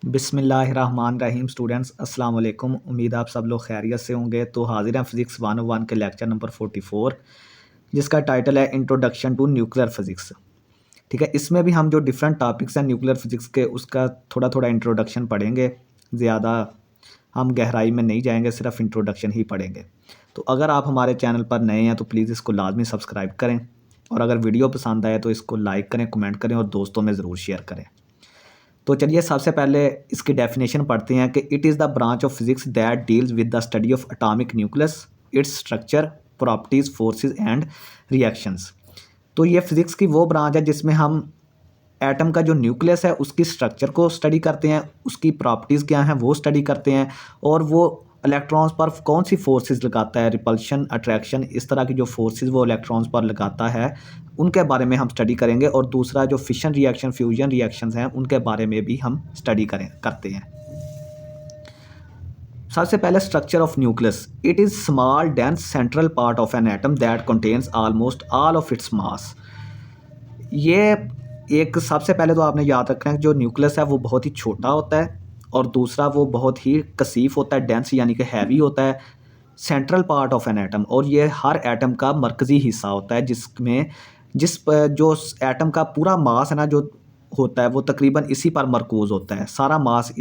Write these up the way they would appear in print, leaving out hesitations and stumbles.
बिस्मिल्लाहिर्रहमानिर्रहीम स्टूडेंट्स अस्सलाम वालेकुम। उम्मीद आप सब लोग खैरियत से होंगे। तो हाजिर हैं फिज़िक्स 101 के लेक्चर नंबर 44 जिसका टाइटल है इंट्रोडक्शन टू न्यूक्लियर फिज़िक्स। ठीक है, इसमें भी हम जो डिफरेंट टॉपिक्स हैं न्यूक्लियर फिज़िक्स के उसका थोड़ा थोड़ा इंट्रोडक्शन पढ़ेंगे। ज़्यादा हम गहराई में नहीं जाएंगे, सिर्फ इंट्रोडक्शन ही पढ़ेंगे। तो अगर आप हमारे चैनल पर नए हैं तो प्लीज़ इसको लाजमी सब्सक्राइब करें, और अगर वीडियो पसंद आए तो इसको लाइक करें, कमेंट करें और दोस्तों में ज़रूर शेयर करें। तो चलिए सबसे पहले इसकी डेफिनेशन पढ़ते हैं कि it is the branch of physics that deals with the study of atomic nucleus, its structure, properties, forces and reactions. तो ये फिज़िक्स की वो ब्रांच है जिसमें हम एटम का जो न्यूक्लियस है उसकी स्ट्रक्चर को स्टडी करते हैं, उसकी प्रॉपर्टीज़ क्या हैं वो स्टडी करते हैं, और वो इलेक्ट्रॉन्स पर कौन सी फोर्सेस लगाता है, रिपल्शन, अट्रैक्शन, इस तरह की जो फोर्सेस वो इलेक्ट्रॉन्स पर लगाता है उनके बारे में हम स्टडी करेंगे। और दूसरा जो फिशन रिएक्शन, फ्यूजन रिएक्शंस हैं उनके बारे में भी हम स्टडी करते हैं। सबसे पहले structure of nucleus. It is small dense central part of an atom that contains almost all of its mass. ये एक सबसे पहले तो आपने याद रखना है कि जो न्यूक्लियस है वो बहुत ही छोटा होता है, और दूसरा वो बहुत ही कसीफ होता है, डेंस यानी कि हैवी होता है, central part of an atom, और ये हर एटम का मरकज़ी हिस्सा होता है जिसमें जो एटम का पूरा मास है ना जो होता है वो तकरीबन इसी पर मरकूज़ होता है। सारा मास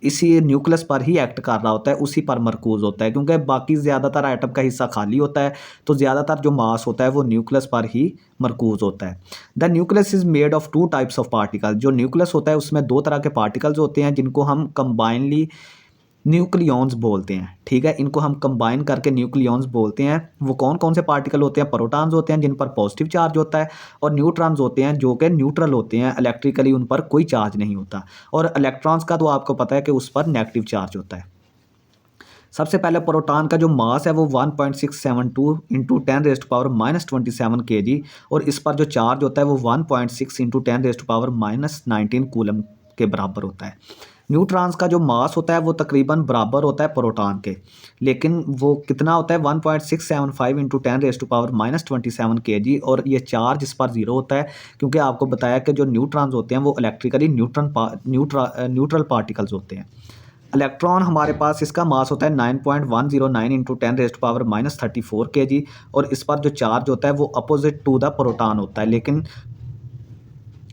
इसी न्यूक्लियस पर ही एक्ट कर रहा होता है, उसी पर मरकूज़ होता है, क्योंकि बाकी ज़्यादातर एटम का हिस्सा खाली होता है, तो ज़्यादातर जो मास होता है वो न्यूक्लियस पर ही मरकूज़ होता है। The nucleus is made of two types of particle. जो न्यूक्लियस होता है उसमें दो तरह के पार्टिकल्स होते हैं जिनको हम कंबाइनली न्यूक्लियॉन्स बोलते हैं। ठीक है, इनको हम कंबाइन करके न्यूक्लियॉन्स बोलते हैं। वो कौन कौन से पार्टिकल होते हैं? प्रोटॉन्स होते हैं जिन पर पॉजिटिव चार्ज होता है, और न्यूट्रॉन्स होते हैं जो कि न्यूट्रल होते हैं, इलेक्ट्रिकली उन पर कोई चार्ज नहीं होता, और इलेक्ट्रॉन्स का तो आपको पता है कि उस पर नेगेटिव चार्ज होता है। सबसे पहले प्रोटॉन का जो मास है वो 1.672 इंटू 10⁻⁻27 kg, और इस पर जो चार्ज होता है वो 1.6 इंटू 10⁻⁻19 कूलम के बराबर होता है। न्यूट्रॉन्स का जो मास होता है वो तकरीबन बराबर होता है प्रोटॉन के, लेकिन वो कितना होता है 1.675 इंटू 10⁻⁻27 kg, और ये चार्ज इस पर ज़ीरो होता है, क्योंकि आपको बताया कि जो न्यूट्रॉन्स होते हैं वो इलेक्ट्रिकली न्यूट्रल पार्टिकल्स होते हैं। इलेक्ट्रॉन हमारे पास इसका मास होता है 9.109 इंटू 10⁻⁻34 kg, और इस पर जो चार्ज होता है वो अपोजिट टू द प्रोटॉन होता है, लेकिन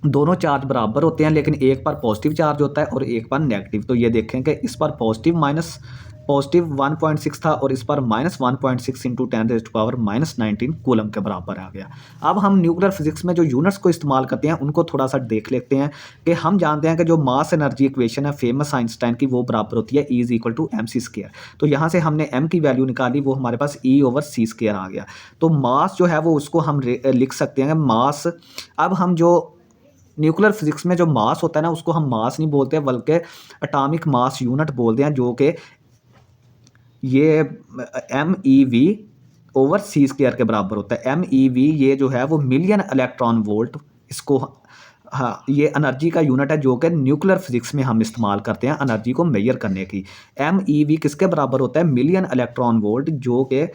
दोनों चार्ज बराबर होते हैं, लेकिन एक पर पॉजिटिव चार्ज होता है और एक पर नेगेटिव। तो ये देखें कि इस पर पॉजिटिव 1.6 था, और इस पर -1.6 इंटू 10⁻⁻19 कूलम के बराबर आ गया। अब हम न्यूक्लियर फिजिक्स में जो यूनिट्स को इस्तेमाल करते हैं उनको थोड़ा सा देख लेते हैं। कि हम जानते हैं कि जो मास एनर्जी इक्वेशन है फेमस आइंस्टाइन की, वो बराबर होती है E = mc²। तो यहाँ से हमने m की वैल्यू निकाली, वो हमारे पास E/c² आ गया। तो मास जो है वो उसको हम लिख सकते हैं मास। अब हम जो न्यूक्लियर फिजिक्स में जो मास होता है ना उसको हम मास नहीं बोलते बल्कि एटॉमिक मास यूनिट बोलते हैं, जो कि ये MeV/c² के बराबर होता है। MeV ये जो है वो मिलियन इलेक्ट्रॉन वोल्ट, इसको हाँ ये एनर्जी का यूनिट है जो कि न्यूक्लियर फिजिक्स में हम इस्तेमाल करते हैं एनर्जी को मेजर करने की। MeV किसके बराबर होता है? मिलियन इलेक्ट्रॉन वोल्ट, जो कि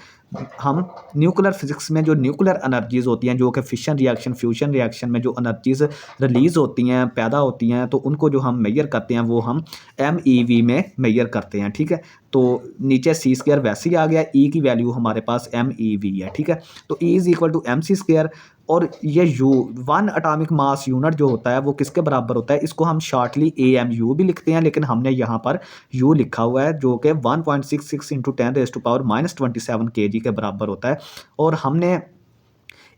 हम न्यूक्लियर फिजिक्स में जो न्यूक्लियर एनर्जीज़ होती हैं, जो कि फिशन रिएक्शन, फ्यूजन रिएक्शन में जो एनर्जीज़ रिलीज़ होती हैं, पैदा होती हैं, तो उनको जो हम मेजर करते हैं वो हम MeV में मेजर करते हैं। ठीक है, तो नीचे c² वैसे ही आ गया, E की वैल्यू हमारे पास MeV है। ठीक है, तो E = mc², और ये U 1 एटॉमिक मास यूनिट जो होता है वो किसके बराबर होता है? इसको हम शॉर्टली AMU भी लिखते हैं, लेकिन हमने यहाँ पर U लिखा हुआ है, जो कि 1.66 इंटू 10⁻⁻27 kg के बराबर होता है। और हमने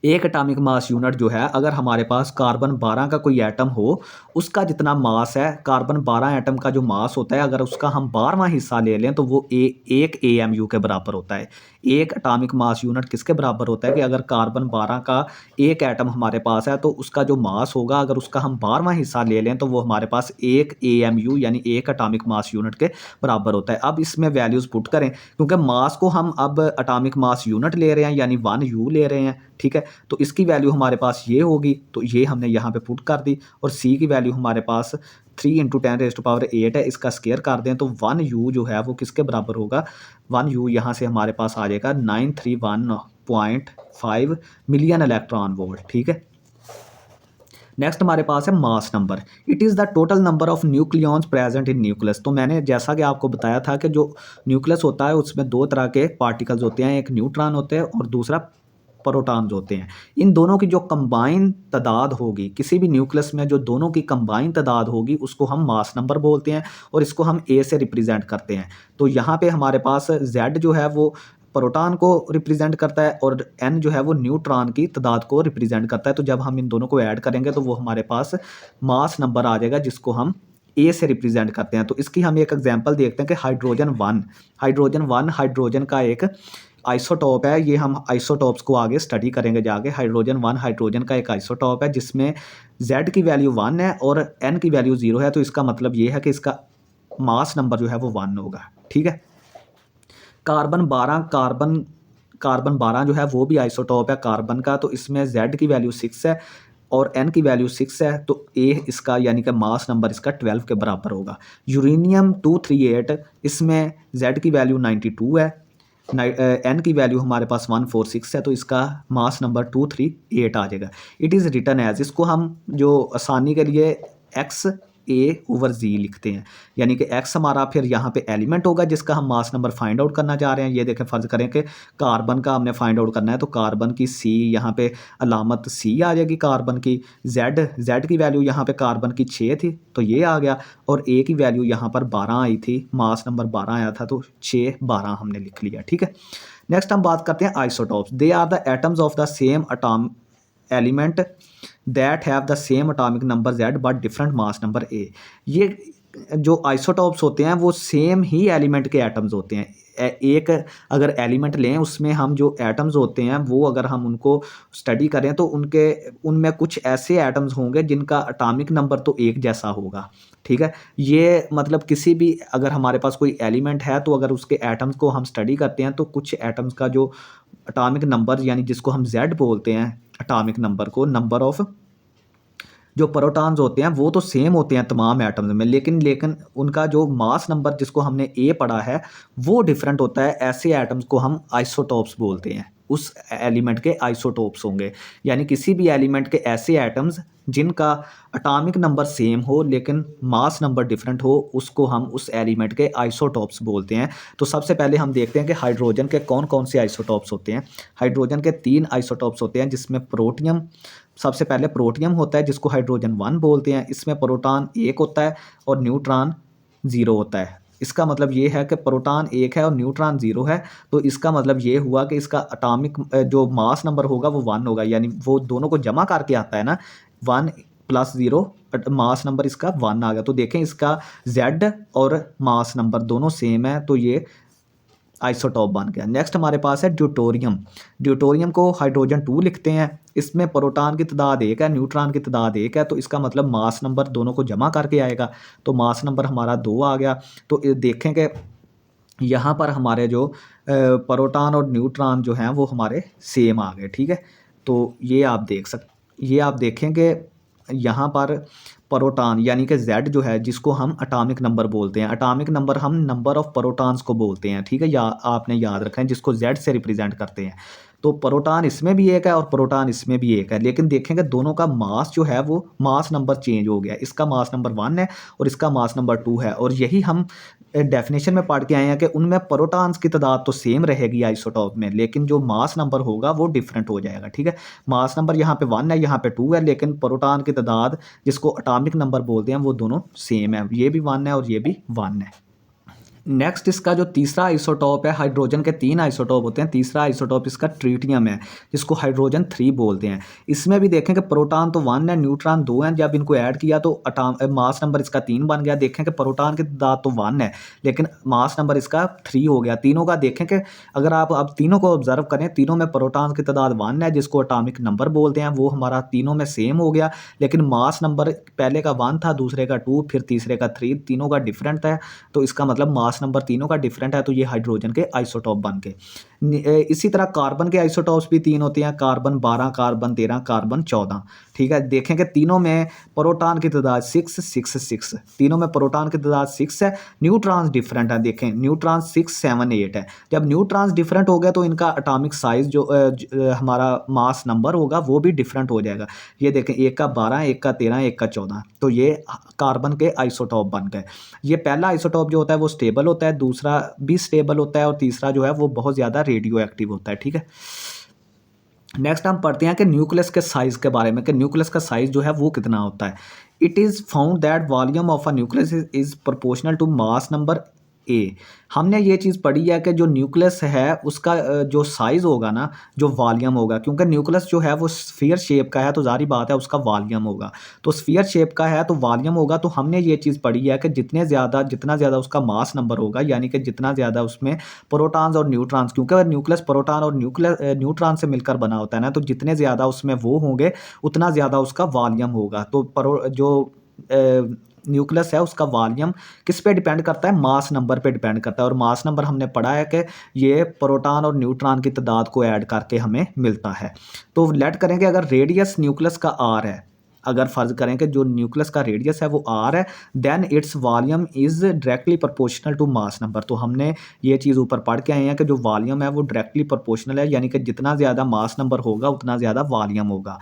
एक एटॉमिक मास यूनिट जो है, अगर हमारे पास कार्बन 12 का कोई एटम हो, उसका जितना मास है, कार्बन 12 एटम का जो मास होता है, अगर उसका हम 12वां हिस्सा ले लें तो वो एक AMU के बराबर होता है। एक एटॉमिक मास यूनिट किसके बराबर होता है? कि अगर कार्बन 12 का एक एटम हमारे पास है तो उसका जो मास होगा, अगर उसका हम 12वां हिस्सा ले लें तो वो हमारे पास एक AMU यानी एक एटॉमिक मास यूनिट के बराबर होता है। अब इसमें वैल्यूज़ पुट करें, क्योंकि मास को हम अब एटॉमिक मास यूनिट ले रहे हैं यानी 1U ले रहे हैं। ठीक है, तो इसकी वैल्यू हमारे पास ये होगी, तो ये हमने यहाँ पे पुट कर दी, और C की वैल्यू हमारे पास 3 इंटू 10⁻8 है, इसका स्केयर कर दें तो 1U जो है वो किसके बराबर होगा? 1U यहाँ से हमारे पास आ जाएगा 931.5 मिलियन इलेक्ट्रॉन वोल्ट। ठीक है, नेक्स्ट हमारे पास है mass number. It is the total number of nucleons present in nucleus. तो मैंने जैसा कि आपको बताया था कि जो न्यूक्लियस होता है उसमें दो तरह के पार्टिकल्स होते हैं, एक न्यूट्रॉन होते हैं और दूसरा प्रोटॉन्स होते हैं। इन दोनों की जो कंबाइन तादाद होगी किसी भी न्यूक्लियस में, जो दोनों की कंबाइन तादाद होगी उसको हम मास नंबर बोलते हैं और इसको हम ए से रिप्रेजेंट करते हैं। तो यहाँ पे हमारे पास जेड जो है वो प्रोटॉन को रिप्रेजेंट करता है और एन जो है वो न्यूट्रॉन की तादाद को रिप्रेजेंट करता है। तो जब हम इन दोनों को ऐड करेंगे तो वो हमारे पास मास नंबर आ जाएगा जिसको हम ए से रिप्रेजेंट करते हैं। तो इसकी हम एक एग्जांपल देखते हैं कि हाइड्रोजन का एक आइसोटॉप है। ये हम आइसोटॉप्स को आगे स्टडी करेंगे जाके। हाइड्रोजन का एक आइसोटॉप है जिसमें Z की वैल्यू 1 है और N की वैल्यू 0 है। तो इसका मतलब ये है कि इसका मास नंबर जो है वो 1 होगा, ठीक है। कार्बन 12 जो है वो भी आइसोटॉप है कार्बन का। तो इसमें Z की वैल्यू 6 है और N की वैल्यू 6 है। तो A इसका यानी कि मास नंबर इसका 12 के बराबर होगा। यूरेनियम 238, इसमें Z की वैल्यू 92 है, N की वैल्यू हमारे पास 146 है। तो इसका मास नंबर 238 आ जाएगा। इट इज़ रिटन एज, इसको हम जो आसानी के लिए XA/Z लिखते हैं, यानी कि X हमारा फिर यहाँ पे एलिमेंट होगा जिसका हम मास नंबर फाइंड आउट करना चाह रहे हैं। ये देखें, फ़र्ज़ करें कि कार्बन का हमने फाइंड आउट करना है। तो कार्बन की C, यहाँ पे अलामत C आ जाएगी कार्बन की। Z की वैल्यू यहाँ पे कार्बन की 6 थी तो ये आ गया और A की वैल्यू यहाँ पर 12 आई थी, मास नंबर 12 आया था तो 6/12 हमने लिख लिया, ठीक है। नेक्स्ट हम बात करते हैं isotopes. They are the atoms of the same atom element that have the same atomic number Z but different mass number A। ये जो आइसोटॉप्स होते हैं वो सेम ही एलिमेंट के एटम्स होते हैं। एक अगर एलिमेंट लें उसमें हम जो एटम्स होते हैं वो अगर हम उनको स्टडी करें तो उनमें कुछ ऐसे एटम्स होंगे जिनका अटॉमिक नंबर तो एक जैसा होगा, ठीक है। ये मतलब किसी भी अगर हमारे पास कोई एलिमेंट है तो अगर उसके एटम्स को हम स्टडी करते हैं तो कुछ एटम्स का जो अटॉमिक नंबर यानी जिसको हम Z बोलते हैं अटॉमिक नंबर को, नंबर ऑफ जो प्रोटॉन्स होते हैं वो तो सेम होते हैं तमाम एटम्स में, लेकिन उनका जो मास नंबर जिसको हमने A पढ़ा है वो डिफरेंट होता है। ऐसे एटम्स को हम आइसोटॉप्स बोलते हैं, उस एलिमेंट के आइसोटॉप्स होंगे। यानी किसी भी एलिमेंट के ऐसे एटम्स जिनका अटॉमिक नंबर सेम हो लेकिन मास नंबर डिफरेंट हो उसको हम उस एलिमेंट के आइसोटॉप्स बोलते हैं। तो सबसे पहले हम देखते हैं कि हाइड्रोजन के कौन कौन से आइसोटॉप्स होते हैं। हाइड्रोजन के 3 आइसोटॉप्स होते हैं जिसमें प्रोटियम, सबसे पहले प्रोटियम होता है जिसको हाइड्रोजन 1 बोलते हैं। इसमें प्रोटॉन 1 होता है और न्यूट्रॉन 0 होता है। इसका मतलब ये है कि प्रोटॉन 1 है और न्यूट्रॉन 0 है। तो इसका मतलब ये हुआ कि इसका अटॉमिक जो मास नंबर होगा वो 1 होगा, यानी वो दोनों को जमा करके आता है ना, 1 + 0 मास नंबर इसका 1 आ गया। तो देखें इसका Z और मास नंबर दोनों सेम है तो ये आइसोटॉप बन गया। नेक्स्ट हमारे पास है ड्यूटोरियम। ड्यूटोरियम को हाइड्रोजन 2 लिखते हैं। इसमें प्रोटॉन की तादाद 1 है, न्यूट्रॉन की तादाद 1 है। तो इसका मतलब मास नंबर दोनों को जमा करके आएगा तो मास नंबर हमारा 2 आ गया। तो देखें कि यहाँ पर हमारे जो प्रोटॉन और न्यूट्रॉन जो हैं वो हमारे सेम आ गए, ठीक है। तो ये आप देखें कि यहाँ पर प्रोटॉन यानी कि Z जो है जिसको हम अटॉमिक नंबर बोलते हैं, अटॉमिक नंबर हम नंबर ऑफ प्रोटॉन्स को बोलते हैं, ठीक है। या आपने याद रखना है जिसको Z से रिप्रेजेंट करते हैं। तो प्रोटॉन इसमें भी 1 है और प्रोटॉन इसमें भी 1 है, लेकिन देखेंगे दोनों का मास जो है वो मास नंबर चेंज हो गया। इसका मास नंबर 1 है और इसका मास नंबर 2 है। और यही हम डेफिनेशन में पढ़ के आए हैं कि उनमें प्रोटॉन्स की तादाद तो सेम रहेगी आइसोटॉप में, लेकिन जो मास नंबर होगा वो डिफरेंट हो जाएगा, ठीक है। मास नंबर यहाँ पे 1 है, यहाँ पे 2 है, लेकिन प्रोटॉन की तादाद जिसको अटॉमिक नंबर बोलते हैं वो दोनों सेम है, ये भी 1 है और ये भी 1 है। नेक्स्ट इसका जो तीसरा आइसोटॉप है, हाइड्रोजन के 3 आइसोटॉप होते हैं, तीसरा आइसोटॉप इसका ट्रिटियम है जिसको हाइड्रोजन 3 बोलते हैं। इसमें भी देखें कि प्रोटॉन तो 1 है, न्यूट्रॉन 2 हैं। जब इनको ऐड किया तो मास नंबर इसका 3 बन गया। देखें कि प्रोटॉन की तादाद तो 1 है लेकिन मास नंबर इसका 3 हो गया। तीनों का देखें कि अगर आप अब तीनों को ऑब्जर्व करें, तीनों में प्रोटॉन की तादाद 1 है जिसको अटॉमिक नंबर बोलते हैं, वो हमारा तीनों में सेम हो गया। लेकिन मास नंबर पहले का 1 था, दूसरे का 2, फिर तीसरे का 3, तीनों का डिफरेंट है। तो इसका मतलब मास मास नंबर तीनों का डिफरेंट है तो ये हाइड्रोजन के आइसोटॉप बन गए। इसी तरह कार्बन के आइसोटॉप्स भी 3 होते हैं, कार्बन 12, कार्बन 13, कार्बन 14। ठीक है, देखेंगे तीनों में प्रोटॉन की तादाद 6 6 6, तीनों में प्रोटॉन की तादाद 6 है। न्यूट्रॉन्स डिफरेंट है, देखें न्यूट्रॉन 6 7 8 है। जब न्यूट्रॉन्स डिफरेंट हो गए तो इनका एटॉमिक साइज जो हमारा मास नंबर होगा वो भी डिफरेंट हो जाएगा। ये देखें, एक का 12, एक का 13, एक का 14, तो ये कार्बन के आइसोटॉप बन गए। ये पहला आइसोटॉप जो होता है वो स्टेबल होता है, दूसरा भी स्टेबल होता है और तीसरा जो है वो बहुत ज़्यादा रेडियो एक्टिव होता है। ठीक है, नेक्स्ट हम पढ़ते हैं कि न्यूक्लियस के साइज़ के बारे में, कि न्यूक्लियस का साइज़ जो है वो कितना होता है। It is found that volume of a nucleus is proportional to mass number A. हमने ये चीज़ पढ़ी है कि जो न्यूक्लियस है उसका जो साइज़ होगा ना, जो वॉल्यूम होगा, क्योंकि न्यूक्लियस जो है वो स्फीयर शेप का है तो ज़ाहिर बात है उसका वॉल्यूम होगा। तो स्फीयर शेप का है तो वॉल्यूम होगा, तो हमने ये चीज़ पढ़ी है कि जितना ज़्यादा उसका मास नंबर होगा, यानी कि जितना ज़्यादा उसमें प्रोटॉन्स और न्यूट्रॉन्स, क्योंकि न्यूक्लियस प्रोटॉन और न्यूट्रॉन से मिलकर बना होता है ना, तो जितने ज़्यादा उसमें वो होंगे उतना ज़्यादा उसका वॉल्यूम होगा। तो जो न्यूक्लियस है उसका वॉल्यूम किस पे डिपेंड करता है? मास नंबर पे डिपेंड करता है। और मास नंबर हमने पढ़ा है कि ये प्रोटॉन और न्यूट्रॉन की तादाद को ऐड करके हमें मिलता है। तो लेट करें कि अगर रेडियस न्यूक्लियस का आर है, अगर फ़र्ज़ करें कि जो न्यूक्लियस का रेडियस है वो आर है, then its volume is directly proportional to mass number. तो हमने ये चीज़ ऊपर पढ़ के आए हैं कि जो वॉल्यूम है वो डायरेक्टली प्रोपोर्शनल है, यानी कि जितना ज़्यादा मास नंबर होगा उतना ज़्यादा वॉल्यूम होगा।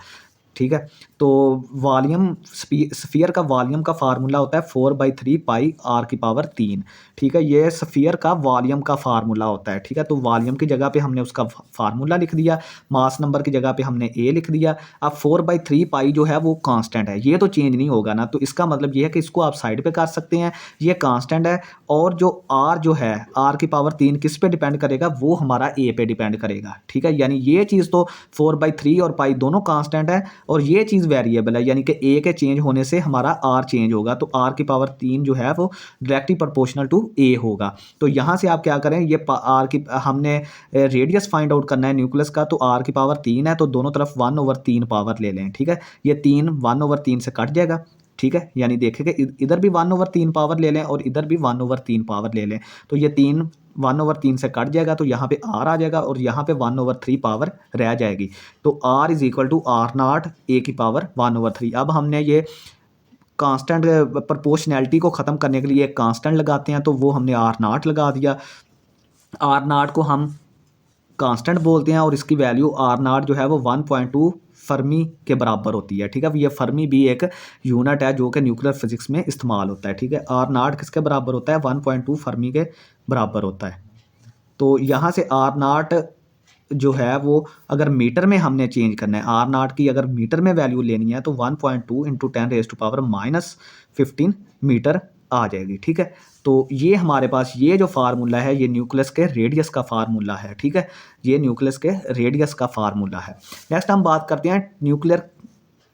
ठीक है, तो वॉल्यूम स्फीयर का वॉल्यूम का फार्मूला होता है 4/3 पाई आर की पावर 3। ठीक है, ये स्फीयर का वॉल्यूम का फार्मूला होता है। ठीक है, तो वॉल्यूम की जगह पे हमने उसका फार्मूला लिख दिया, मास नंबर की जगह पे हमने ए लिख दिया। अब 4/3 पाई जो है वो कांस्टेंट है, ये तो चेंज नहीं होगा ना, तो इसका मतलब ये है कि इसको आप साइड पे कर सकते हैं, ये कांस्टेंट है। और जो आर जो है, आर की पावर 3 किस पे डिपेंड करेगा? वो हमारा ए पे डिपेंड करेगा। ठीक है, यानी ये चीज़ तो 4/3 और पाई दोनों कांस्टेंट है और ये चीज़ वेरिएबल है, यानी कि ए के चेंज होने से हमारा आर चेंज होगा, तो आर की पावर 3 जो है वो डायरेक्टली प्रोपोर्शनल टू ए होगा। तो यहाँ से आप क्या करें, ये आर की हमने रेडियस फाइंड आउट करना है न्यूक्लियस का, तो आर की पावर 3 है तो दोनों तरफ 1/3 पावर ले लें। ठीक है, ये 3 1/3 से कट जाएगा। ठीक है, यानी देखें कि इधर भी 1/3 पावर ले लें और इधर भी 1/3 पावर ले लें, तो ये 3 1/3 से कट जाएगा, तो यहाँ पे आर आ जाएगा और यहाँ पे 1/3 पावर रह जाएगी। तो R is equal to R naught A की पावर 1/3। अब हमने ये कांस्टेंट प्रोपोर्शनैलिटी को ख़त्म करने के लिए एक कांस्टेंट लगाते हैं, तो वो हमने आर नॉट लगा दिया। आर नॉट को हम कांस्टेंट बोलते हैं और इसकी वैल्यू आर नॉट जो है वो 1.2 फर्मी के बराबर होती है। ठीक है, ये फर्मी भी एक यूनिट है जो कि न्यूक्लियर फिजिक्स में इस्तेमाल होता है। ठीक है, आर नॉट किसके बराबर होता है? 1.2 फर्मी के बराबर होता है। तो यहाँ से आर नॉट जो है वो अगर मीटर में हमने चेंज करना है, आर नॉट की अगर मीटर में वैल्यू लेनी है तो 1.2 इंटू 10⁻⁻15 मीटर आ जाएगी। ठीक है, तो ये हमारे पास ये जो फार्मूला है ये न्यूक्लियस के रेडियस का फार्मूला है। ठीक है, ये न्यूक्लियस के रेडियस का फार्मूला है। नेक्स्ट हम बात करते हैं न्यूक्लियर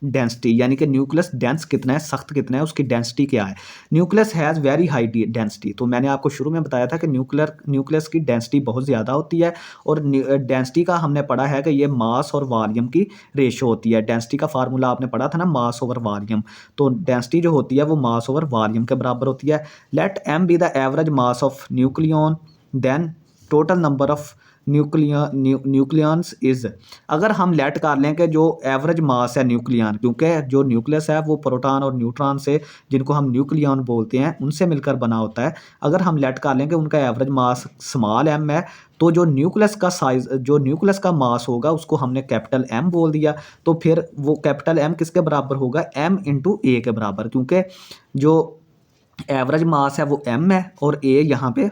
डेंसिटी, यानी कि न्यूक्लियस डेंस कितना है, सख्त कितना है, उसकी डेंसिटी क्या है। Nucleus has very high density. तो मैंने आपको शुरू में बताया था कि न्यूक्लियस की डेंसिटी बहुत ज़्यादा होती है और डेंसिटी का हमने पढ़ा है कि ये मास और वॉल्यूम की रेशो होती है। डेंसिटी का फार्मूला आपने पढ़ा था ना, मास ओवर वॉल्यूम। तो डेंसिटी जो होती है वो मास ओवर वॉल्यूम के बराबर होती है। Let M be the average mass of nucleon, then total number of nucleons is. अगर हम लेट कर लें कि जो एवरेज मास है न्यूक्लियन, क्योंकि जो न्यूक्लियस है वो प्रोटॉन और न्यूट्रॉन से, जिनको हम न्यूक्लियन बोलते हैं, उनसे मिलकर बना होता है। अगर हम लेट कर लें कि उनका एवरेज मास स्मॉल एम है, तो जो न्यूक्लियस का साइज, जो न्यूक्लियस का मास होगा उसको हमने कैपिटल एम बोल दिया। तो फिर वो कैपिटल एम किसके बराबर होगा? एम इंटू ए के बराबर, क्योंकि जो एवरेज मास है वो एम है और ए यहाँ पे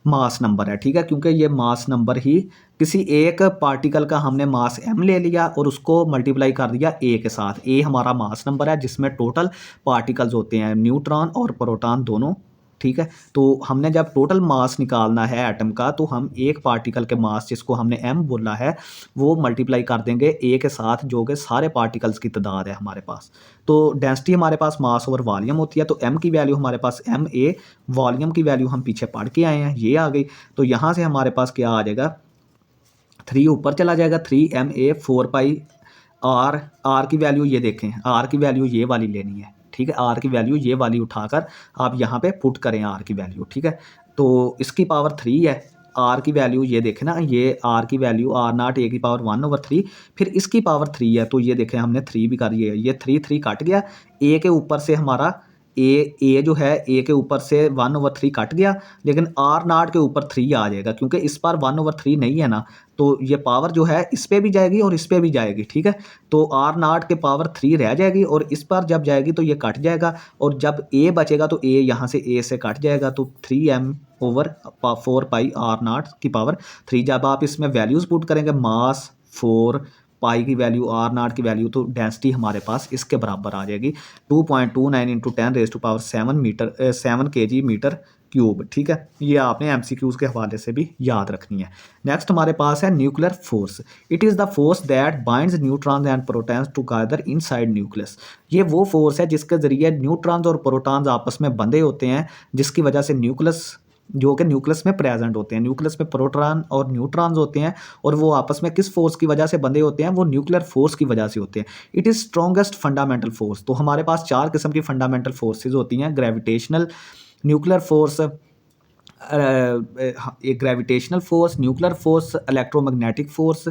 मास नंबर है। ठीक है, क्योंकि ये मास नंबर ही किसी एक पार्टिकल का हमने मास m ले लिया और उसको मल्टीप्लाई कर दिया a के साथ। a हमारा मास नंबर है जिसमें टोटल पार्टिकल्स होते हैं, न्यूट्रॉन और प्रोटॉन दोनों। ठीक है, तो हमने जब टोटल मास निकालना है एटम का, तो हम एक पार्टिकल के मास जिसको हमने m बोला है वो मल्टीप्लाई कर देंगे a के साथ, जो कि सारे पार्टिकल्स की तादाद है हमारे पास। तो डेंसिटी हमारे पास मास ओवर वॉल्यूम होती है, तो m की वैल्यू हमारे पास एम ए, वॉल्यूम की वैल्यू हम पीछे पढ़ के आए हैं, ये आ गई। तो यहाँ से हमारे पास क्या आ जाएगा? 3 ऊपर चला जाएगा, 3ma 4 पाई आर की वैल्यू ये देखें, आर की वैल्यू ये वाली लेनी है। ठीक है, आर की वैल्यू ये वाली उठाकर आप यहाँ पे पुट करें आर की वैल्यू। ठीक है, तो इसकी पावर 3 है। आर की वैल्यू ये देखें ना, ये आर की वैल्यू आर नॉट ए की पावर 1/3, फिर इसकी पावर 3 है। तो ये देखें हमने 3 भी कर लिया, ये 3 कट गया। ए के ऊपर से हमारा ए जो है ए के ऊपर से 1/3 कट गया, लेकिन आर नॉट के ऊपर 3 आ जाएगा क्योंकि इस पर 1/3 नहीं है ना, तो ये पावर जो है इस पे भी जाएगी और इस पे भी जाएगी, ठीक है। तो आर नॉट के पावर 3 रह जाएगी और इस पर जब जाएगी तो ये कट जाएगा, और जब ए बचेगा तो ए यहाँ से ए से कट जाएगा, तो 3m/4 पाई आर नॉट की पावर 3। जब आप इसमें वैल्यूज़ पुट करेंगे, मास 4, पाई की वैल्यू, आर नॉट की वैल्यू, तो डेंसिटी हमारे पास इसके बराबर आ जाएगी 2.29 × 10⁻⁷ 7 kg मीटर क्यूब, ठीक है। ये आपने MCQs के हवाले से भी याद रखनी है। नेक्स्ट हमारे पास है nuclear force. It is the force that binds neutrons and protons together inside nucleus. ये वो फोर्स है जिसके ज़रिए न्यूट्रॉन्स और प्रोटॉन्स आपस में बंधे होते हैं, जिसकी वजह से न्यूक्लियस जो कि न्यूक्लियस में प्रेजेंट होते हैं, न्यूक्लियस में प्रोटॉन और न्यूट्रॉन्स होते हैं, और वो आपस में किस फोर्स की वजह से बंधे होते हैं, वो न्यूक्लियर फोर्स की वजह से होते हैं। It is strongest fundamental force. तो हमारे पास 4 किस्म की फंडामेंटल फोर्सेज होती हैं: ग्रेविटेशनल, न्यूक्लियर फोर्स, एक gravitational force, nuclear force, electromagnetic force,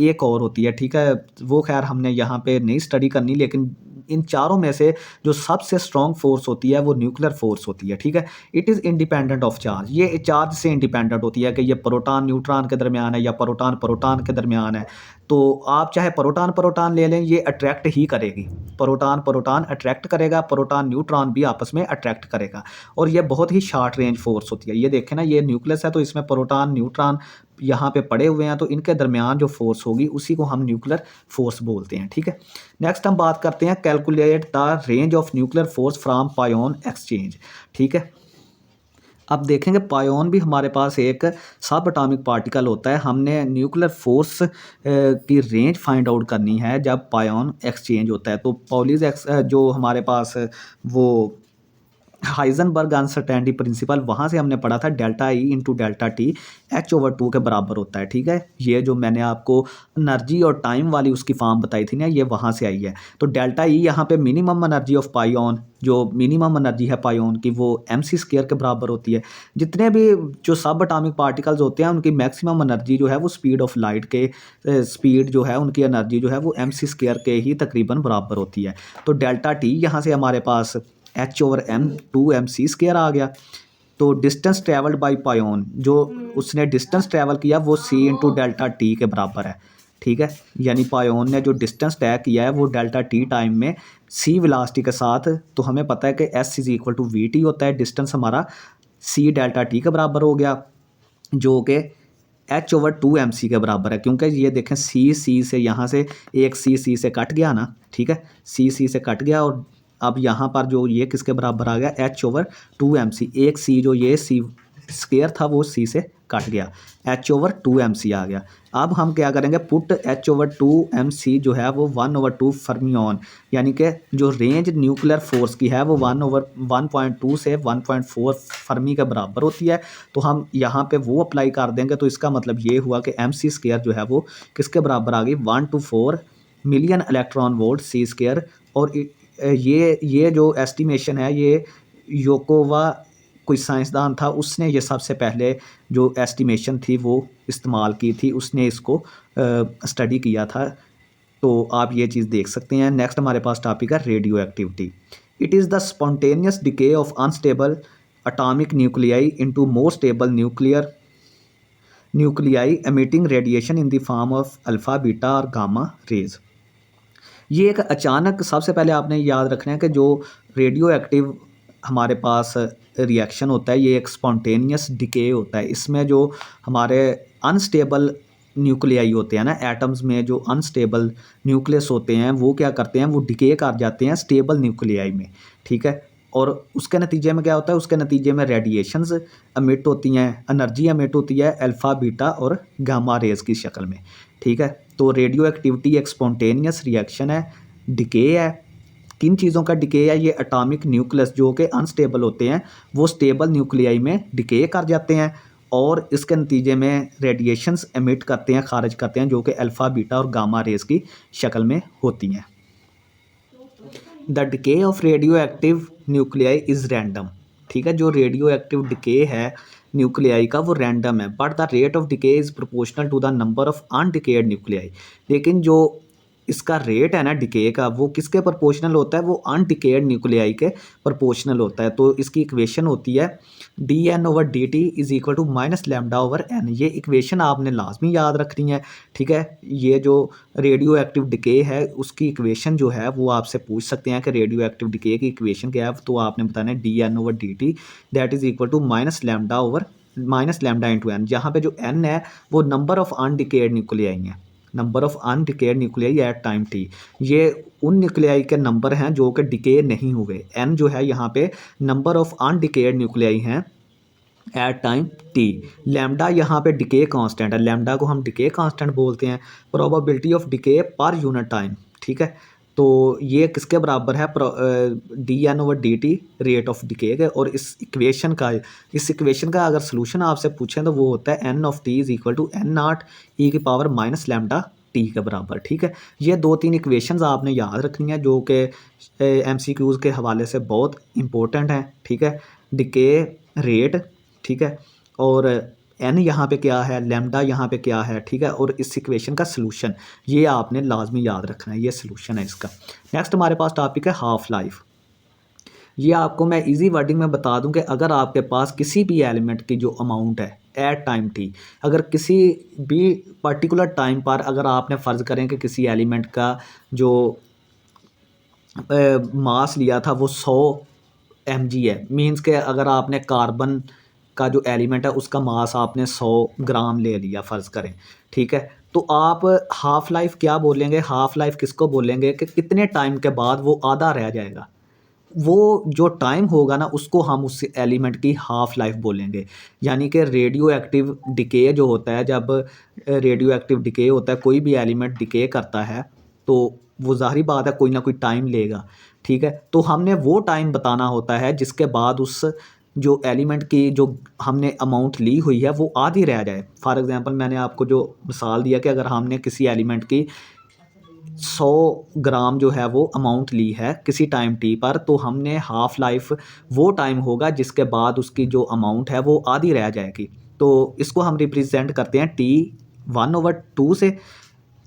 एक और होती है, ठीक है। वो खैर हमने यहाँ पे नहीं स्टडी करनी, लेकिन इन चारों में से जो सबसे स्ट्रॉन्ग फोर्स होती है वो न्यूक्लियर फोर्स होती है, ठीक है। It is independent of charge. ये चार्ज से इंडिपेंडेंट होती है कि ये प्रोटॉन न्यूट्रॉन के दरमियान है या प्रोटॉन प्रोटॉन के दरमियान है। तो आप चाहे प्रोटॉन प्रोटॉन ले लें, ये अट्रैक्ट ही करेगी। प्रोटॉन प्रोटॉन अट्रैक्ट करेगा, प्रोटॉन न्यूट्रॉन भी आपस में अट्रैक्ट करेगा, और ये बहुत ही शॉर्ट रेंज फोर्स होती है। ये देखें ना, ये न्यूक्लियस है तो इसमें प्रोटॉन न्यूट्रॉन यहाँ पे पड़े हुए हैं, तो इनके दरमियान जो फोर्स होगी उसी को हम न्यूक्लियर फोर्स बोलते हैं, ठीक है। नेक्स्ट हम बात करते हैं calculate the range of nuclear force from pion exchange, ठीक है। अब देखेंगे पायोन भी हमारे पास एक सब एटॉमिक पार्टिकल होता है। हमने न्यूक्लियर फोर्स की रेंज फाइंड आउट करनी है जब पायोन एक्सचेंज होता है। तो पॉलीज जो हमारे पास वो हाइजनबर्ग अनसर्टेनिटी प्रिंसिपल, वहाँ से हमने पढ़ा था delta E into delta T H/2 के बराबर होता है, ठीक है। ये जो मैंने आपको एनर्जी और टाइम वाली उसकी फॉर्म बताई थी ना, ये वहाँ से आई है। तो डेल्टा ई यहाँ पे मिनिमम एनर्जी ऑफ पायोन, जो मिनिमम एनर्जी है पायोन की, वो mc² के बराबर होती है। जितने भी जो सब एटॉमिक पार्टिकल्स होते हैं उनकी मैक्सिमम एनर्जी जो है वो स्पीड ऑफ लाइट के स्पीड जो है उनकी एनर्जी जो है वो mc² के ही तकरीबन बराबर होती है। तो डेल्टा टी यहाँ से हमारे पास H/m 2mc² आ गया। तो डिस्टेंस ट्रेवल्ड बाय पायोन, जो उसने डिस्टेंस ट्रेवल किया वो c इंटू डेल्टा टी के बराबर है, ठीक है। यानी पायोन ने जो डिस्टेंस तय किया है वो डेल्टा टी टाइम में c वेलोसिटी के साथ, तो हमें पता है कि s is equal to vt होता है। डिस्टेंस हमारा c डेल्टा टी के बराबर हो गया, जो कि H/2mc के बराबर है, क्योंकि ये देखें c से यहाँ से एक c से कट गया ना, ठीक है, c से कट गया, और अब यहाँ पर जो ये किसके बराबर आ गया, H/2mc। एक c जो ये c² था वो c से कट गया, H/2mc आ गया। अब हम क्या करेंगे, पुट H/2mc जो है वो 1/2 फर्मियन, यानी कि जो रेंज न्यूक्लियर फोर्स की है वो 1/1.2 से 1.4 फर्मी के बराबर होती है। तो हम यहाँ पे वो अप्लाई कर देंगे, तो इसका मतलब ये हुआ कि mc² जो है वो किसके बराबर आ गई, 1/4 मिलियन इलेक्ट्रॉन वोल्ट c²। और ये जो एस्टिमेशन है, ये योकोवा कोई साइंसदान था, उसने ये सबसे पहले जो एस्टिमेशन थी वो इस्तेमाल की थी, उसने इसको स्टडी किया था। तो आप ये चीज़ देख सकते हैं। नेक्स्ट हमारे पास टॉपिक है radio activity. It is the spontaneous decay of unstable atomic nuclei into more stable nuclei emitting radiation in the form of alpha, beta और गामा रेज। ये एक अचानक, सबसे पहले आपने याद रखना है कि जो रेडियो एक्टिव हमारे पास रिएक्शन होता है ये एक स्पॉन्टेनियस डिके होता है। इसमें जो हमारे अनस्टेबल न्यूक्लियाई होते हैं ना, एटम्स में जो अनस्टेबल न्यूक्लियस होते हैं वो क्या करते हैं, वो डिके कर जाते हैं स्टेबल न्यूक्लियाई में, ठीक है। और उसके नतीजे में क्या होता है, उसके नतीजे में रेडिएशंस अमिट होती हैं, एनर्जी अमिट होती है अल्फ़ा, बीटा और गामा रेज की शक्ल में, ठीक है। तो रेडियो एक्टिविटी एक स्पॉन्टेनियस रिएक्शन है, डिके है। किन चीज़ों का डिके है, ये एटॉमिक न्यूक्लियस जो कि अनस्टेबल होते हैं वो स्टेबल न्यूक्लियाई में डिके कर जाते हैं, और इसके नतीजे में रेडिएशंस एमिट करते हैं, खारिज करते हैं, जो कि अल्फ़ा, बीटा और गामा रेज की शक्ल में होती हैं। The decay of radioactive nuclei is random, ठीक है। जो रेडियो एक्टिव डिके है न्यूक्लियाई का वो रैंडम है, but the rate of decay is proportional to the number of undecayed nuclei. लेकिन जो इसका रेट है ना डिके का, वो किसके प्रोपोर्शनल होता है, वो अनडिकेड न्यूक्लियाई के प्रोपोर्शनल होता है। तो इसकी इक्वेशन होती है D N over D T is equal to minus lambda over N. ये इक्वेशन आपने लाजमी याद रखनी है, ठीक है। ये जो रेडियो एक्टिव डिके है उसकी इक्वेशन जो है वो आपसे पूछ सकते हैं कि रेडियो एक्टिव डिके की इक्वेशन क्या है, तो आपने बताना है D N over D T that is equal to minus lambda into N. जहाँ पे जो एन है वो नंबर ऑफ अनडिकेड न्यूक्लियाई हैं, number of undecayed nuclei at time T. ये उन न्यूक्लियाई के नंबर हैं जो कि डिके नहीं हुए। एन जो है यहाँ पे नंबर ऑफ अनडिकेड न्यूक्लियाई हैं एट टाइम टी। लैम्डा यहाँ पे डिके कांस्टेंट है, लैम्डा को हम डिके कांस्टेंट बोलते हैं। Probability of decay per unit time, ठीक है। तो ये किसके बराबर है, D N over D T rate of decay के। और इस इक्वेशन का अगर सोल्यूशन आपसे पूछें तो वो होता है N of T is equal to N naught E की पावर माइनस लैम्डा टी के बराबर, ठीक है। ये 2-3 इक्वेशंस आपने याद रखनी है जो कि एमसीक्यूज़ के हवाले से बहुत इंपॉर्टेंट हैं, ठीक है। डिके रेट, ठीक है, और एन यहाँ पे क्या है, लैम्डा यहाँ पे क्या है, ठीक है। और इस इक्वेशन का सलूशन ये आपने लाजमी याद रखना है, ये सलूशन है इसका। नेक्स्ट हमारे पास टॉपिक है हाफ लाइफ। ये आपको मैं इजी वर्डिंग में बता दूं कि अगर आपके पास किसी भी एलिमेंट की जो अमाउंट है एट टाइम टी, अगर किसी भी पर्टिकुलर टाइम पर अगर आपने फ़र्ज़ करें कि किसी एलिमेंट का जो मास लिया था वो 100 mg है, मींस के अगर आपने कार्बन का जो एलिमेंट है उसका मास आपने 100 ग्राम ले लिया फ़र्ज़ करें, ठीक है। तो आप हाफ़ लाइफ क्या बोलेंगे, हाफ़ लाइफ किसको बोलेंगे कि कितने टाइम के बाद वो आधा रह जाएगा। वो जो टाइम होगा ना उसको हम उस एलिमेंट की हाफ़ लाइफ बोलेंगे। यानी कि रेडियो एक्टिव डिके जो होता है, जब रेडियो एक्टिव डिके होता है, कोई भी एलिमेंट डिके करता है तो वो ज़ाहिर बात है कोई ना कोई टाइम लेगा, ठीक है। तो हमने वो टाइम बताना होता है जिसके बाद उस जो एलिमेंट की जो हमने अमाउंट ली हुई है वो आधी रह जाए। फॉर एग्ज़ाम्पल मैंने आपको जो मिसाल दिया कि अगर हमने किसी एलिमेंट की 100 ग्राम जो है वो अमाउंट ली है किसी टाइम टी पर, तो हमने हाफ़ लाइफ वो टाइम होगा जिसके बाद उसकी जो अमाउंट है वो आधी रह जाएगी। तो इसको हम रिप्रेजेंट करते हैं टी 1/2 से।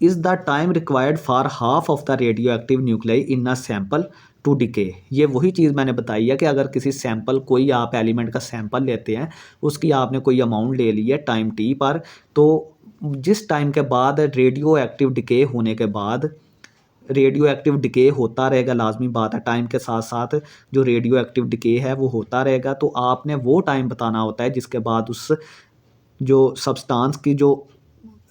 Is the time required for half of the radioactive nuclei in a sample to decay. ये वही चीज़ मैंने बताई है कि अगर किसी सैम्पल, कोई आप एलिमेंट का सैम्पल लेते हैं, उसकी आपने कोई अमाउंट ले ली है टाइम टी पर, तो जिस टाइम के बाद रेडियो एक्टिव डिके होने के बाद, रेडियो एक्टिव डिके होता रहेगा, लाजमी बात है, टाइम के साथ साथ जो रेडियो एक्टिव डिके है वो होता रहेगा। तो आपने वो टाइम बताना होता है जिसके बाद उस जो सब्सटेंस की जो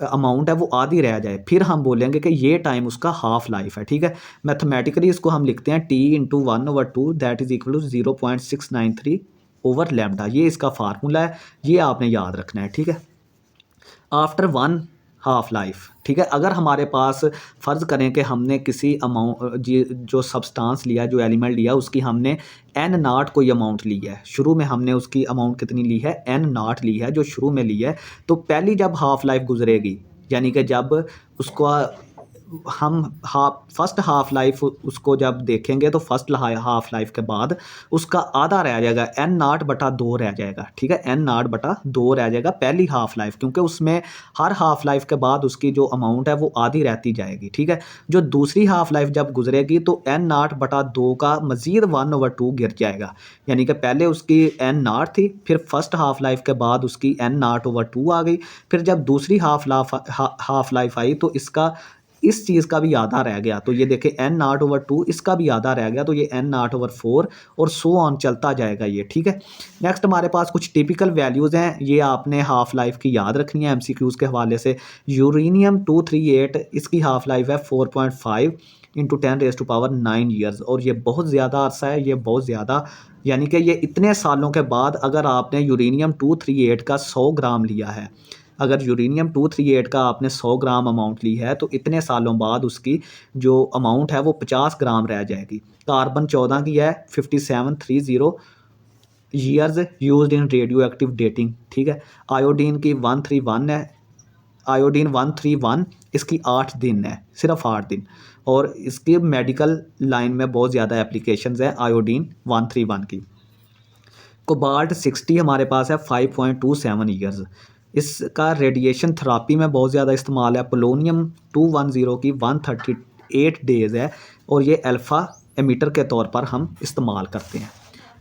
अमाउंट है वो आधी रह जाए, फिर हम बोलेंगे कि ये टाइम उसका हाफ लाइफ है, ठीक है। मैथमेटिकली इसको हम लिखते हैं T into 1/2 that is equal to 0.693 over lambda. ये इसका फार्मूला है, ये आपने याद रखना है, ठीक है। आफ्टर वन हाफ लाइफ, ठीक है। अगर हमारे पास फ़र्ज़ करें कि हमने किसी अमाउंट जो सब्सटेंस लिया, जो एलिमेंट लिया, उसकी हमने एन नाट कोई अमाउंट ली है, शुरू में हमने उसकी अमाउंट कितनी ली है, एन नाट ली है जो शुरू में ली है। तो पहली जब हाफ़ लाइफ गुजरेगी, यानी कि जब उसको हम फर्स्ट हाफ लाइफ उसको जब देखेंगे तो फर्स्ट हाफ लाइफ के बाद उसका आधा रह जाएगा, एन नाट बटा 2 रह जाएगा, ठीक है। एन नाट बटा 2 रह जाएगा पहली हाफ लाइफ, क्योंकि उसमें हर हाफ लाइफ के बाद उसकी जो अमाउंट है वो आधी रहती जाएगी, ठीक है। जो दूसरी हाफ लाइफ जब गुजरेगी तो एन नाट बटा 2 का मज़ीद 1/2 गिर जाएगा। यानी कि पहले उसकी एन नाट थी, फिर फर्स्ट हाफ लाइफ के बाद उसकी एन नाट ओवर 2 आ गई, फिर जब दूसरी हाफ लाइफ आई तो इसका इस चीज़ का भी आधा रह गया। तो ये देखें एन नाट ओवर 2, इसका भी आधा रह गया, तो ये एन नाट ओवर 4 और सो ऑन चलता जाएगा ये, ठीक है। नेक्स्ट हमारे पास कुछ टिपिकल वैल्यूज़ हैं, ये आपने हाफ़ लाइफ की याद रखनी है एमसीक्यूज़ के हवाले से। यूरेनियम 238 इसकी हाफ़ लाइफ है 4.5 इंटू 10⁻⁹ ईयर्स, और ये बहुत ज़्यादा अरसा है, ये बहुत ज़्यादा, यानी कि ये इतने सालों के बाद अगर आपने यूरेनियम 238 का 100 ग्राम लिया है, अगर यूरेनियम 238 का आपने 100 ग्राम अमाउंट ली है तो इतने सालों बाद उसकी जो अमाउंट है वो 50 ग्राम रह जाएगी। कार्बन 14 की है 5730 years used in radio active dating, ठीक है। आयोडीन की 131 है, आयोडीन 131 इसकी 8 दिन है, सिर्फ 8 दिन, और इसके मेडिकल लाइन में बहुत ज़्यादा एप्लीकेशंस हैं आयोडीन 131 की। कोबाल्ट 60 हमारे पास है 5.27 ईयर्स। इसका रेडिएशन थेरापी में बहुत ज़्यादा इस्तेमाल है। पोलोनियम 210 की 138 डेज़ है और ये अल्फ़ा एमीटर के तौर पर हम इस्तेमाल करते हैं।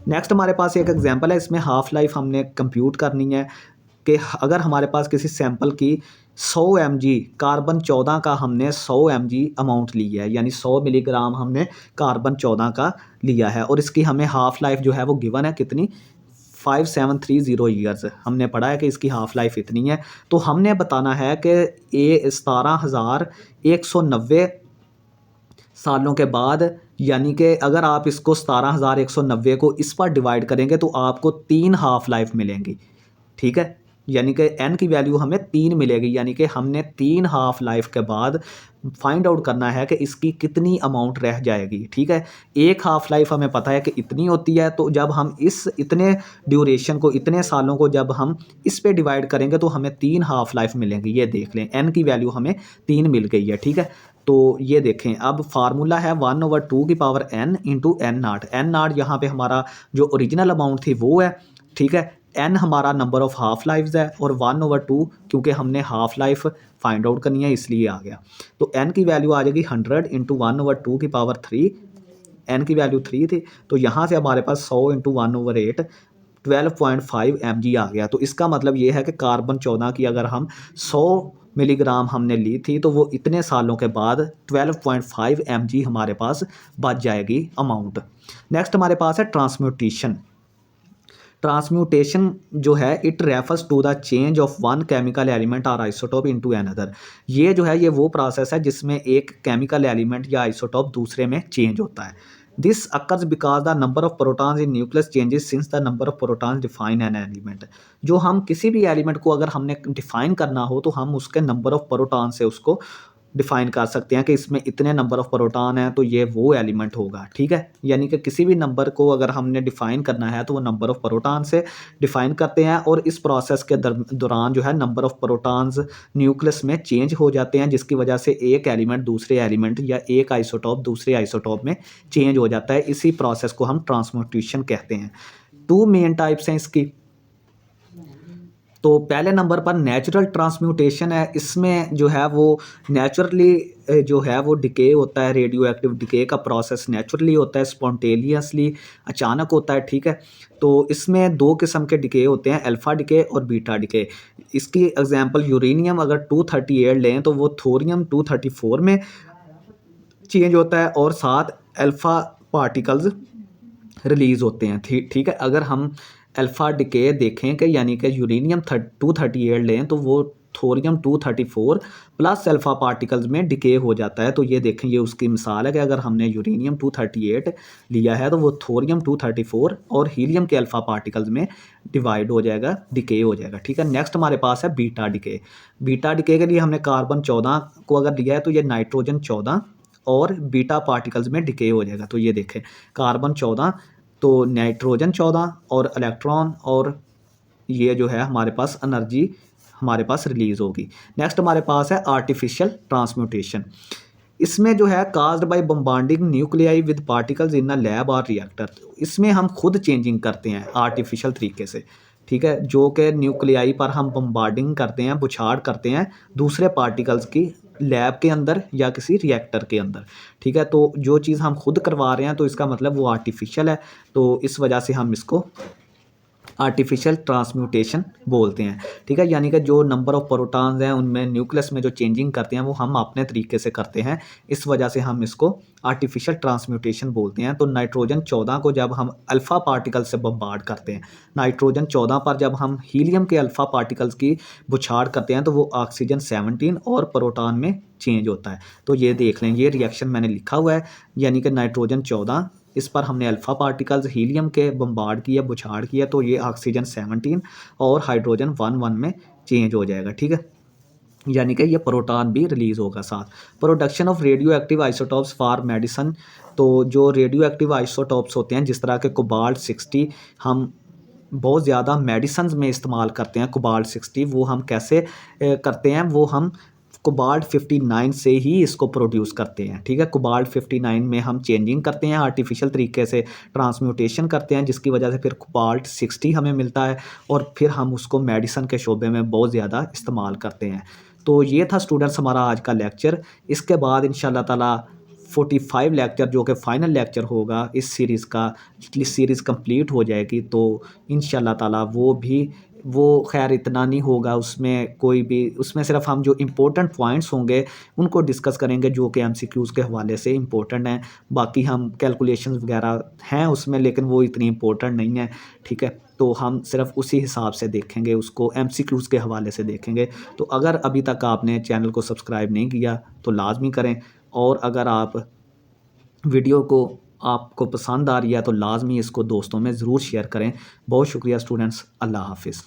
नेक्स्ट हमारे पास एक एग्जांपल है, इसमें हाफ़ लाइफ हमने कंप्यूट करनी है कि अगर हमारे पास किसी सैंपल की 100 mg कार्बन 14 का हमने 100 mg अमाउंट लिया है, यानी 100 मिलीग्राम हमने कार्बन 14 का लिया है और इसकी हमें हाफ़ लाइफ जो है वो गिवन है कितनी 5730 ईयर्स। हमने पढ़ा है कि इसकी हाफ़ लाइफ इतनी है। तो हमने बताना है कि ये 17,190 सालों के बाद, यानी कि अगर आप इसको 17,190 को इस पर डिवाइड करेंगे तो आपको 3 हाफ़ लाइफ मिलेंगी। ठीक है, यानी कि n की वैल्यू हमें 3 मिलेगी, यानी कि हमने 3 हाफ़ लाइफ के बाद फाइंड आउट करना है कि इसकी कितनी अमाउंट रह जाएगी। ठीक है, एक हाफ़ लाइफ हमें पता है कि इतनी होती है, तो जब हम इस इतने ड्यूरेशन को, इतने सालों को जब हम इस पे डिवाइड करेंगे तो हमें 3 हाफ़ लाइफ मिलेंगी। ये देख लें, n की वैल्यू हमें 3 मिल गई है। ठीक है, तो ये देखें, अब फार्मूला है 1/2 की power n into n0। n0 यहाँ पे हमारा जो ओरिजिनल अमाउंट थी वो है। ठीक है, n हमारा नंबर ऑफ़ हाफ़ लाइफ्स है और 1/2 क्योंकि हमने हाफ़ लाइफ फाइंड आउट करनी है इसलिए आ गया। तो n की वैल्यू आ जाएगी 100 इंटू 1/2 की पावर 3। n की वैल्यू 3 थी, तो यहाँ से हमारे पास 100 इंटू 1/8 12.5 mg आ गया। तो इसका मतलब ये है कि कार्बन 14 की अगर हम 100 मिलीग्राम हमने ली थी तो वो इतने सालों के बाद 12.5 mg हमारे पास बच जाएगी अमाउंट। नेक्स्ट हमारे पास है ट्रांसम्यूटेशन। ट्रांसम्यूटेशन जो है it refers to the change of one chemical element और आइसोटोप इनटू अनदर। ये जो है ये वो प्रोसेस है जिसमें एक केमिकल एलिमेंट या आइसोटोप दूसरे में चेंज होता है। This occurs because the number of protons in nucleus changes since the number of protons define an element. जो हम किसी भी एलिमेंट को अगर हमने डिफाइन करना हो तो हम उसके नंबर ऑफ प्रोटॉन से उसको डिफ़ाइन कर सकते हैं कि इसमें इतने नंबर ऑफ़ प्रोटॉन हैं तो ये वो एलिमेंट होगा। ठीक है, यानी कि किसी भी नंबर को अगर हमने डिफ़ाइन करना है तो वो नंबर ऑफ़ प्रोटॉन से डिफ़ाइन करते हैं और इस प्रोसेस के दौरान जो है नंबर ऑफ़ प्रोटॉन्स न्यूक्लियस में चेंज हो जाते हैं, जिसकी वजह से एक एलिमेंट दूसरे एलिमेंट या एक आइसोटोप दूसरे आइसोटोप में चेंज हो जाता है। इसी प्रोसेस को हम ट्रांसम्यूटेशन कहते हैं। 2 मेन टाइप्स हैं इसकी। तो पहले नंबर पर नेचुरल ट्रांसम्यूटेशन है। इसमें जो है वो नेचुरली जो है वो डिके होता है, रेडियो एक्टिव डिके का प्रोसेस नेचुरली होता है, स्पॉन्टेनियसली अचानक होता है। ठीक है, तो इसमें 2 किस्म के डिके होते हैं, अल्फ़ा डिके और बीटा डिके। इसकी एग्जांपल यूरेनियम अगर 238 लें तो वो थोरियम 234 में चेंज होता है और साथ अल्फ़ा पार्टिकल्स रिलीज़ होते हैं। ठीक है, अगर हम अल्फ़ा डिके देखें कि यानी कि यूरेनियम 238 लें तो वो थोरियम 234 प्लस अल्फ़ा पार्टिकल्स में डिके हो जाता है। तो ये देखें, ये उसकी मिसाल है कि अगर हमने यूरेनियम 238 लिया है तो वो थोरियम 234 और हीलियम के अल्फ़ा पार्टिकल्स में डिवाइड हो जाएगा, डिके हो जाएगा। ठीक है, नेक्स्ट हमारे पास है बीटा डिके। बीटा डिके के लिए हमने कार्बन 14 को अगर लिया है तो ये नाइट्रोजन 14 और बीटा पार्टिकल्स में डिके हो जाएगा। तो ये देखें, कार्बन 14 तो नाइट्रोजन 14 और इलेक्ट्रॉन और ये जो है हमारे पास एनर्जी हमारे पास रिलीज़ होगी। नेक्स्ट हमारे पास है आर्टिफिशियल ट्रांसम्यूटेशन। इसमें जो है caused by bombarding nuclei with particles in a lab और रिएक्टर। इसमें हम खुद चेंजिंग करते हैं आर्टिफिशियल तरीके से। ठीक है, जो कि न्यूक्लियाई पर हम बम्बार्डिंग करते हैं, बुछाड़ करते हैं दूसरे पार्टिकल्स की लैब के अंदर या किसी रिएक्टर के अंदर। ठीक है, तो जो चीज़ हम खुद करवा रहे हैं तो इसका मतलब वो आर्टिफिशियल है, तो इस वजह से हम इसको आर्टिफिशियल ट्रांसम्यूटेशन बोलते हैं। ठीक है, यानी कि जो नंबर ऑफ़ प्रोटॉन्स हैं उनमें न्यूक्लियस में जो चेंजिंग करते हैं वो हम अपने तरीके से करते हैं, इस वजह से हम इसको आर्टिफिशियल ट्रांसम्यूटेशन बोलते हैं। तो नाइट्रोजन 14 को जब हम अल्फ़ा पार्टिकल से बम्बार्ड करते हैं, नाइट्रोजन 14 पर जब हम हीलियम के अल्फ़ा पार्टिकल्स की बुछाड़ करते हैं तो वो ऑक्सीजन 17 और प्रोटॉन में चेंज होता है। तो ये देख लें, ये रिएक्शन मैंने लिखा हुआ है, यानी कि नाइट्रोजन 14 इस पर हमने अल्फ़ा पार्टिकल्स हीलियम के बम्बार्ड किया, बुछाड़ किया, तो ये ऑक्सीजन 17 और हाइड्रोजन 11 में चेंज हो जाएगा। ठीक है, यानी कि ये प्रोटॉन भी रिलीज़ होगा साथ। Production of radio active isotopes for medicine. तो जो रेडियो एक्टिव आइसोटोप्स होते हैं जिस तरह के कोबाल्ट 60 हम बहुत ज़्यादा मेडिसिन में इस्तेमाल करते हैं। कोबाल्ट 60 वो हम कैसे करते हैं, वो हम कोबाल्ट 59 से ही इसको प्रोड्यूस करते हैं, ठीक है। कोबाल्ट 59 में हम चेंजिंग करते हैं, आर्टिफिशियल तरीके से ट्रांसम्यूटेशन करते हैं, जिसकी वजह से फिर कोबाल्ट 60 हमें मिलता है और फिर हम उसको मेडिसिन के शोबे में बहुत ज़्यादा इस्तेमाल करते हैं। तो ये था स्टूडेंट्स हमारा आज का लेक्चर। इसके बाद इंशाल्लाह ताला 45 लेक्चर जो कि फ़ाइनल लेक्चर होगा इस सीरीज़ का, सीरीज़ कंप्लीट हो जाएगी तो इंशाल्लाह ताला वो खैर इतना नहीं होगा, उसमें कोई भी, उसमें सिर्फ हम जो इम्पोर्टेंट पॉइंट्स होंगे उनको डिस्कस करेंगे जो कि एमसीक्यूज़ के हवाले से इम्पोर्टेंट हैं। बाकी हम कैलकुलेशंस वगैरह हैं उसमें, लेकिन वो इतनी इम्पोर्टेंट नहीं है, ठीक है। तो हम सिर्फ उसी हिसाब से देखेंगे उसको, एमसीक्यूज़ के हवाले से देखेंगे। तो अगर अभी तक आपने चैनल को सब्सक्राइब नहीं किया तो लाजमी करें, और अगर आप वीडियो को आपको पसंद आ रही है तो लाजमी इसको दोस्तों में ज़रूर शेयर करें। बहुत शुक्रिया स्टूडेंट्स, अल्लाह हाफिज़।